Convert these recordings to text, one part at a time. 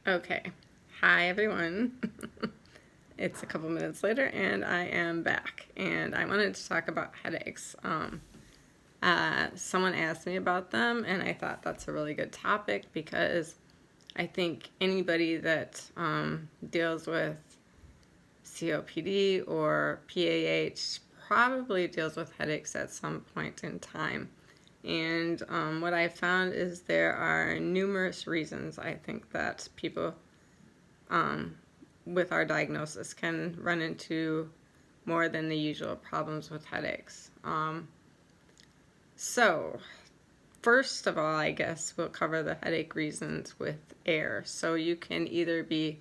Okay. Hi, everyone. It's a couple minutes later, and I am back. And I wanted to talk about headaches. Someone asked me about them, and I thought that's a really good topic because I think anybody that deals with COPD or PAH probably deals with headaches at some point in time. And what I found is there are numerous reasons I think that people with our diagnosis can run into more than the usual problems with headaches. So, first of all, I guess we'll cover the headache reasons with air. So, you can either be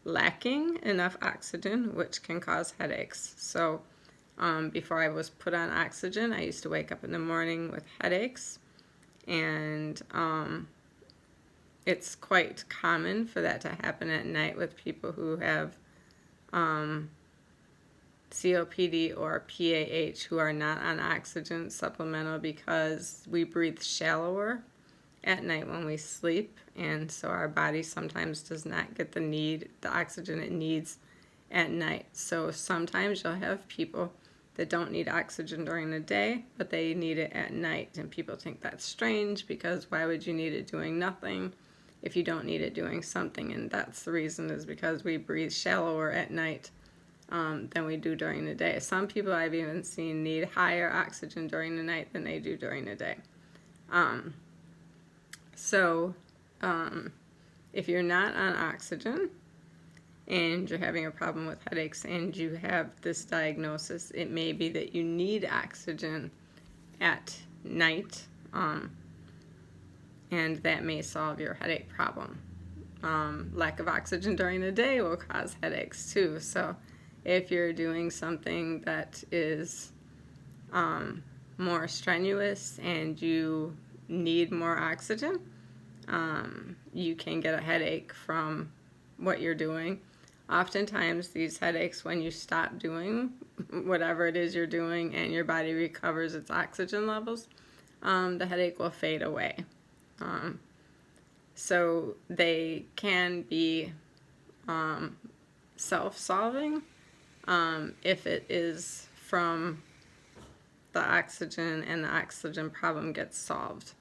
lacking enough oxygen, which can cause headaches. So, before I was put on oxygen, I used to wake up in the morning with headaches, and it's quite common for that to happen at night with people who have COPD or PAH who are not on oxygen supplemental, because we breathe shallower at night when we sleep, and so our body sometimes does not get the oxygen it needs at night. So sometimes you'll have people that don't need oxygen during the day, but they need it at night, and people think that's strange because why would you need it doing nothing if you don't need it doing something? And that's the reason, is because we breathe shallower at night than we do during the day. Some people I've even seen need higher oxygen during the night than they do during the day. So if you're not on oxygen and you're having a problem with headaches and you have this diagnosis, it may be that you need oxygen at night, and that may solve your headache problem. Lack of oxygen during the day will cause headaches too. So if you're doing something that is more strenuous and you need more oxygen, you can get a headache from what you're doing. Oftentimes these headaches, when you stop doing whatever it is you're doing and your body recovers its oxygen levels, the headache will fade away. So they can be self-solving if it is from the oxygen and the oxygen problem gets solved.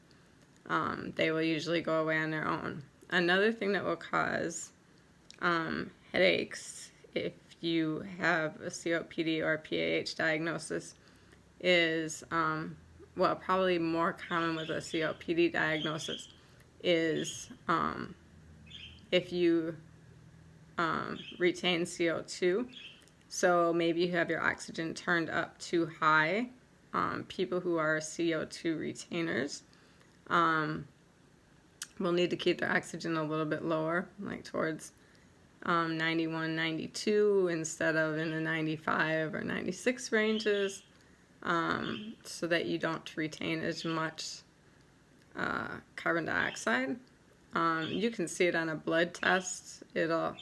They will usually go away on their own. Another thing that will cause headaches if you have a COPD or a PAH diagnosis is, probably more common with a COPD diagnosis is if you retain CO2. So maybe you have your oxygen turned up too high. People who are CO2 retainers will need to keep their oxygen a little bit lower, like towards 91, 92 instead of in the 95 or 96 ranges, so that you don't retain as much carbon dioxide. You can see it on a blood test. It'll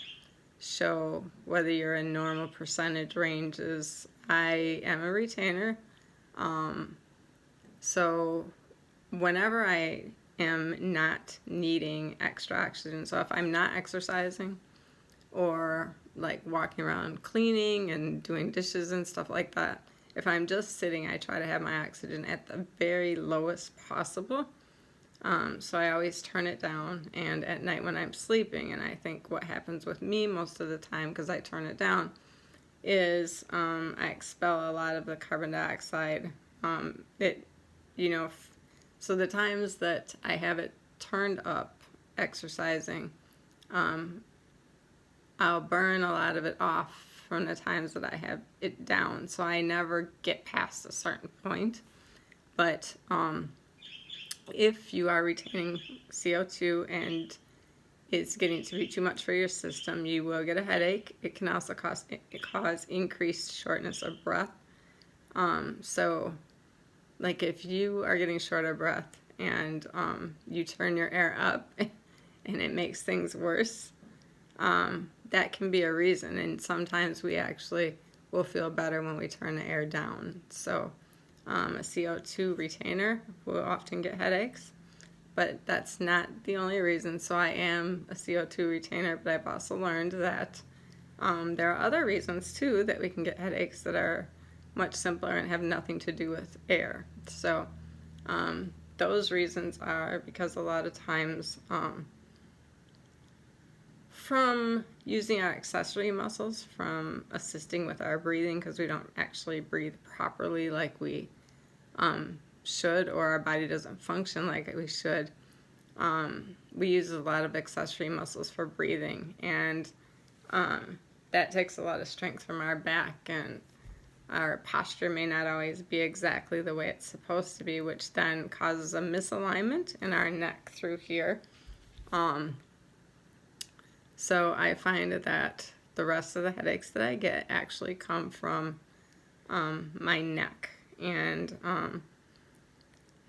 show whether you're in normal percentage ranges. I am a retainer, so whenever I am not needing extra oxygen, so if I'm not exercising or like walking around cleaning and doing dishes and stuff like that, if I'm just sitting, I try to have my oxygen at the very lowest possible. So I always turn it down, and at night when I'm sleeping, and I think what happens with me most of the time because I turn it down is I expel a lot of the carbon dioxide. So the times that I have it turned up exercising, I'll burn a lot of it off from the times that I have it down. So I never get past a certain point. But if you are retaining CO2 and it's getting to be too much for your system, you will get a headache. It can also cause increased shortness of breath. So like if you are getting short of breath and you turn your air up and it makes things worse, that can be a reason. And sometimes we actually will feel better when we turn the air down. So a CO2 retainer will often get headaches. But that's not the only reason. So I am a CO2 retainer, but I've also learned that there are other reasons too that we can get headaches that are much simpler and have nothing to do with air. So those reasons are because a lot of times from using our accessory muscles, from assisting with our breathing, because we don't actually breathe properly like we should, or our body doesn't function like we should. We use a lot of accessory muscles for breathing, and that takes a lot of strength from our back, and our posture may not always be exactly the way it's supposed to be, which then causes a misalignment in our neck through here. So I find that the rest of the headaches that I get actually come from my neck. And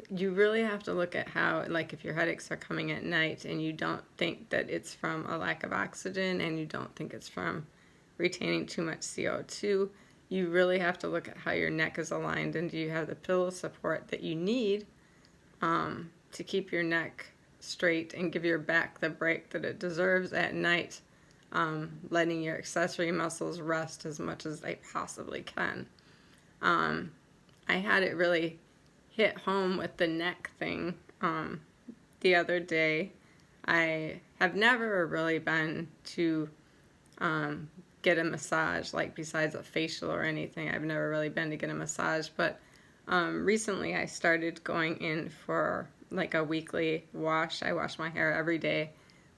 you really have to look at how, like if your headaches are coming at night and you don't think that it's from a lack of oxygen and you don't think it's from retaining too much CO2, you really have to look at how your neck is aligned, and do you have the pillow support that you need to keep your neck straight and give your back the break that it deserves at night, letting your accessory muscles rest as much as they possibly can. I had it really hit home with the neck thing the other day. I have never really been to get a massage, like besides a facial or anything. I've never really been to get a massage, but recently I started going in for like a weekly wash. I wash my hair every day,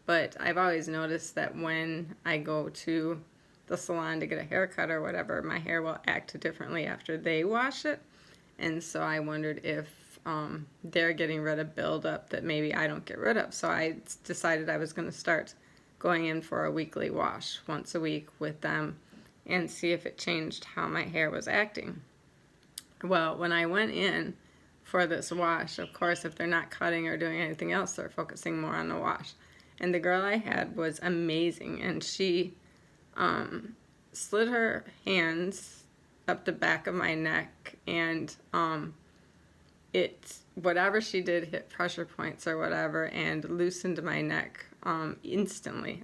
but I've always noticed that when I go to the salon to get a haircut or whatever, my hair will act differently after they wash it. And so I wondered if they're getting rid of buildup that maybe I don't get rid of. So I decided I was going to start going in for a weekly wash once a week with them and see if it changed how my hair was acting. Well, when I went in for this wash, of course, if they're not cutting or doing anything else, they're focusing more on the wash. And the girl I had was amazing, and she slid her hands up the back of my neck, and whatever she did hit pressure points or whatever and loosened my neck instantly.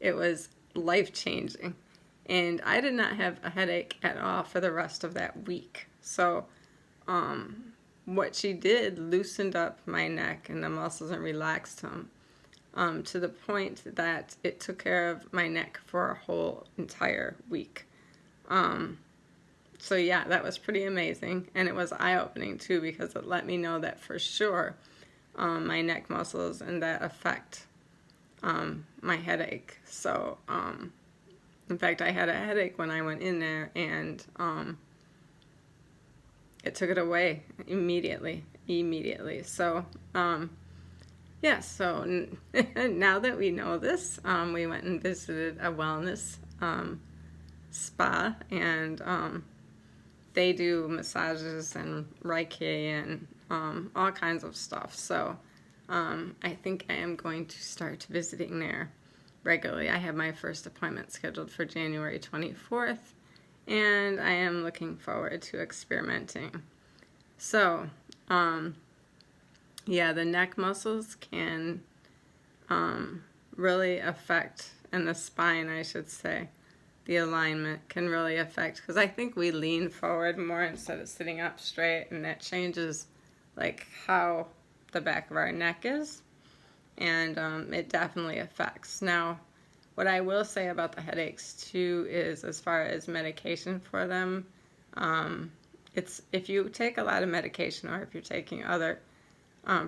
It was life-changing, and I did not have a headache at all for the rest of that week. So what she did loosened up my neck and the muscles and relaxed them to the point that it took care of my neck for a whole entire week. So yeah, that was pretty amazing, and it was eye-opening too, because it let me know that for sure my neck muscles and that affect my headache. So in fact, I had a headache when I went in there, and it took it away immediately. So yeah, so now that we know this, we went and visited a wellness spa, and they do massages and Reiki and all kinds of stuff. So I think I am going to start visiting there regularly. I have my first appointment scheduled for January 24th, and I am looking forward to experimenting. So yeah, the neck muscles can really affect, and the spine, I should say, the alignment can really affect, because I think we lean forward more instead of sitting up straight, and that changes like how the back of our neck is, and it definitely affects. Now, what I will say about the headaches too is, as far as medication for them, it's if you take a lot of medication, or if you're taking other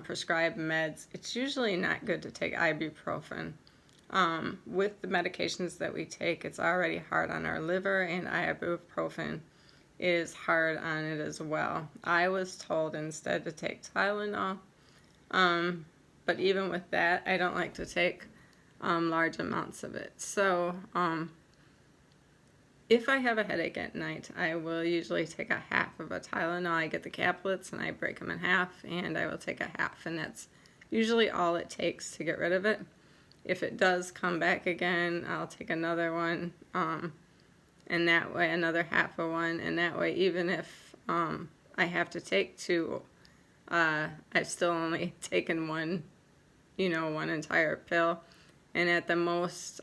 prescribed meds, it's usually not good to take ibuprofen. With the medications that we take, it's already hard on our liver, and ibuprofen is hard on it as well. I was told instead to take Tylenol, but even with that, I don't like to take large amounts of it. So if I have a headache at night, I will usually take a half of a Tylenol. I get the caplets and I break them in half, and I will take a half, and that's usually all it takes to get rid of it. If it does come back again, I'll take another one, and that way another half of one, and that way even if I have to take two, I've still only taken one entire pill, and at the most,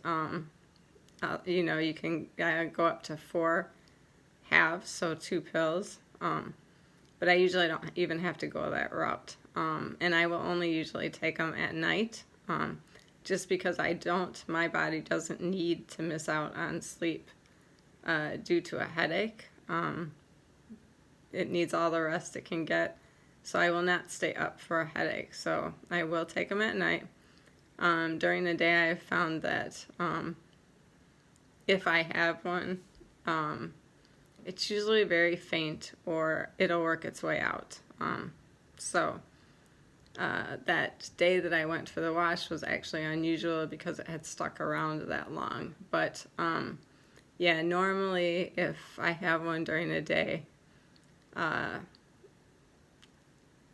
you can go up to 4 halves, so 2 pills. But I usually don't even have to go that route. And I will only usually take them at night, just because my body doesn't need to miss out on sleep due to a headache. It needs all the rest it can get. So I will not stay up for a headache. So I will take them at night. During the day, I've found that if I have one, it's usually very faint, or it'll work its way out. That day that I went for the wash was actually unusual because it had stuck around that long. But yeah, normally if I have one during the day,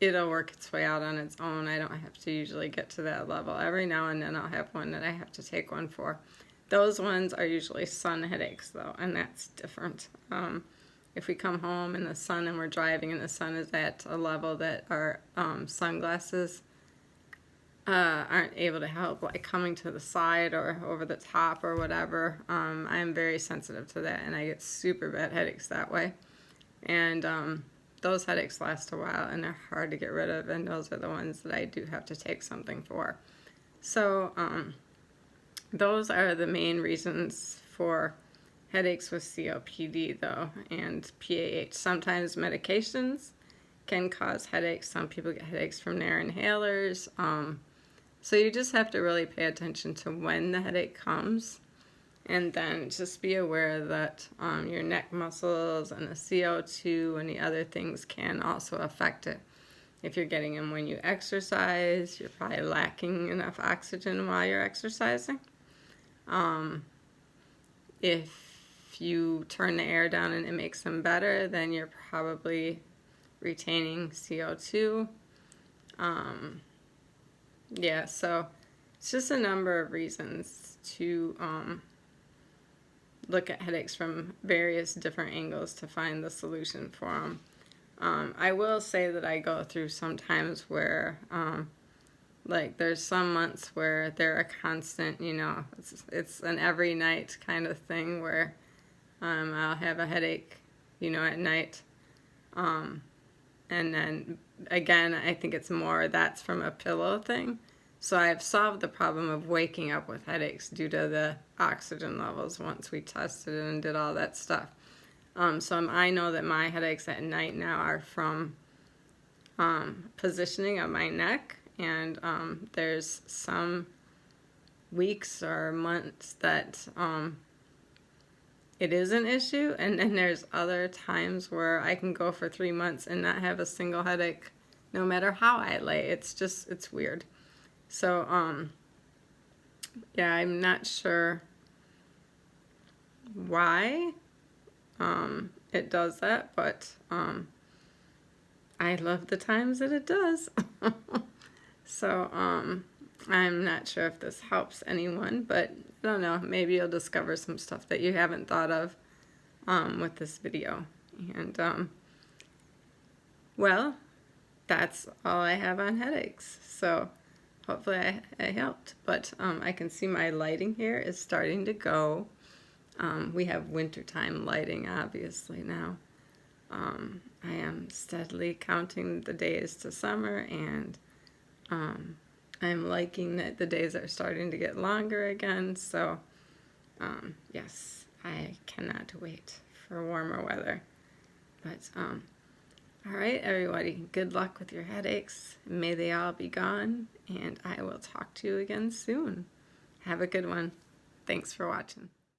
it'll work its way out on its own. I don't have to usually get to that level. Every now and then I'll have one that I have to take one for. Those ones are usually sun headaches, though, and that's different. If we come home in the sun and we're driving and the sun is at a level that our sunglasses aren't able to help, like coming to the side or over the top or whatever, I'm very sensitive to that, and I get super bad headaches that way. And those headaches last a while, and they're hard to get rid of, and those are the ones that I do have to take something for. So those are the main reasons for headaches with COPD, though, and PAH. Sometimes medications can cause headaches. Some people get headaches from their inhalers. So you just have to really pay attention to when the headache comes, and then just be aware that your neck muscles and the CO2 and the other things can also affect it. If you're getting them when you exercise, you're probably lacking enough oxygen while you're exercising. If you turn the air down and it makes them better, then you're probably retaining CO2. Yeah, so it's just a number of reasons to look at headaches from various different angles to find the solution for them. I will say that I go through some times where like there's some months where they're a constant, it's an every night kind of thing where I'll have a headache, at night. And then again, I think it's more that's from a pillow thing. So I've solved the problem of waking up with headaches due to the oxygen levels once we tested it and did all that stuff. So I know that my headaches at night now are from positioning of my neck. And there's some weeks or months that it is an issue, and then there's other times where I can go for 3 months and not have a single headache no matter how I lay. It's weird. So yeah, I'm not sure why it does that, but I love the times that it does. So, I'm not sure if this helps anyone, but I don't know, maybe you'll discover some stuff that you haven't thought of with this video. And, well, that's all I have on headaches. So, hopefully I helped. But I can see my lighting here is starting to go. We have wintertime lighting, obviously, now. I am steadily counting the days to summer, and I'm liking that the days are starting to get longer again, so yes, I cannot wait for warmer weather. But all right, everybody, good luck with your headaches. May they all be gone, and I will talk to you again soon. Have a good one. Thanks for watching.